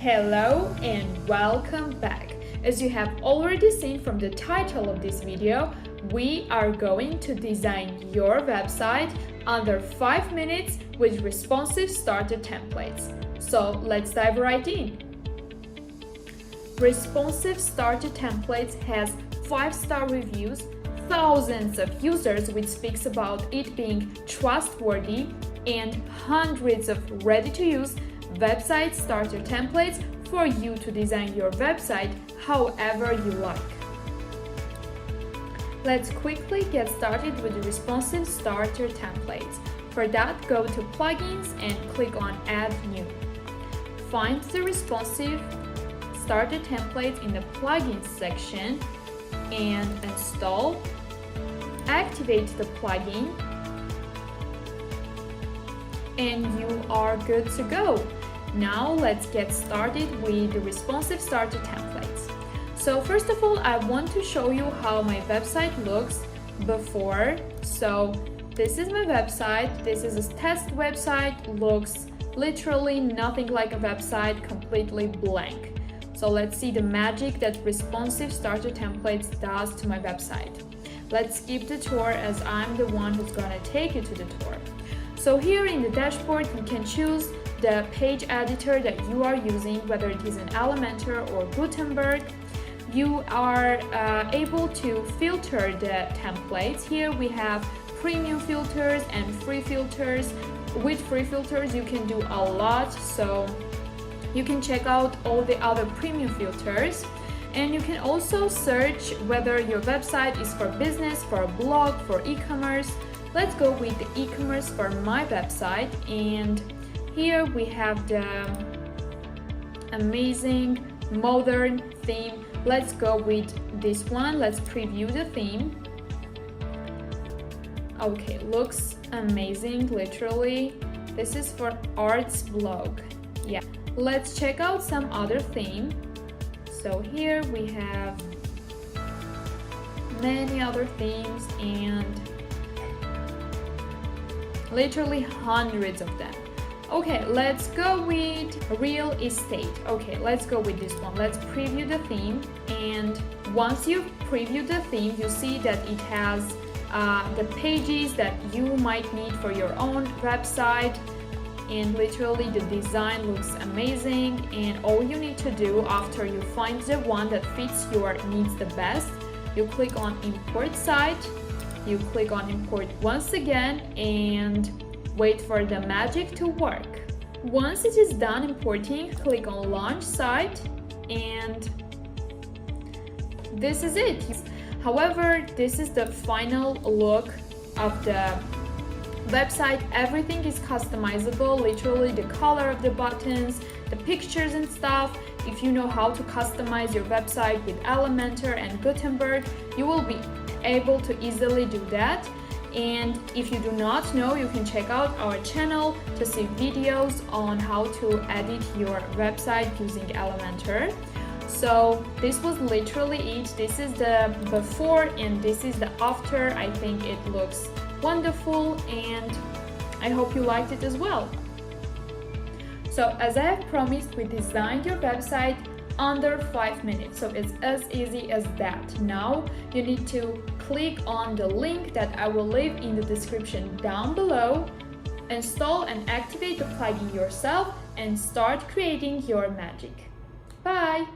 Hello and welcome back. As you have already seen from the title of this video, we are going to design your website under 5 minutes with responsive starter templates. So let's dive right in. Responsive starter templates has 5-star reviews, thousands of users, which speaks about it being trustworthy, and hundreds of ready-to-use website starter templates for you to design your website however you like. Let's quickly get started with the responsive starter templates. For that, go to plugins and click on add new. Find the responsive starter template in the plugins section and install. Activate the plugin and you are good to go. Now let's get started with the responsive starter templates. So first of all, I want to show you how my website looks before. So this is my website. This is a test website. Looks literally nothing like a website, completely blank. So let's see the magic that responsive starter templates does to my website. Let's skip the tour as I'm the one who's gonna take you to the tour. So here in the dashboard, you can choose the page editor that you are using, whether it is an Elementor or Gutenberg. You are able to filter the templates. Here we have premium filters and free filters. With free filters, you can do a lot. So you can check out all the other premium filters. And you can also search whether your website is for business, for a blog, for e-commerce. Let's go with the e-commerce for my website, and here we have the amazing modern theme. Let's go with this one. Let's preview the theme. Okay, looks amazing, literally. This is for arts blog. Yeah, let's check out some other theme. So here we have many other themes and literally hundreds of them. Okay, let's go with real estate. Okay, let's go with this one. Let's preview the theme, and once you preview the theme, you see that it has the pages that you might need for your own website, and literally the design looks amazing. And all you need to do after you find the one that fits your needs the best, you click on import site. You click on import once again and wait for the magic to work. Once it is done importing, click on launch site, and this is it. However, this is the final look of the website. Everything is customizable, literally the color of the buttons, the pictures and stuff. If you know how to customize your website with Elementor and Gutenberg, you will be able to easily do that. And if you do not know, you can check out our channel to see videos on how to edit your website using Elementor. So this was literally it. This is the before and this is the after. I think it looks wonderful and I hope you liked it as well. So as I have promised, we designed your website under 5 minutes. So it's as easy as that. Now you need to click on the link that I will leave in the description down below, install and activate the plugin yourself, and start creating your magic. Bye!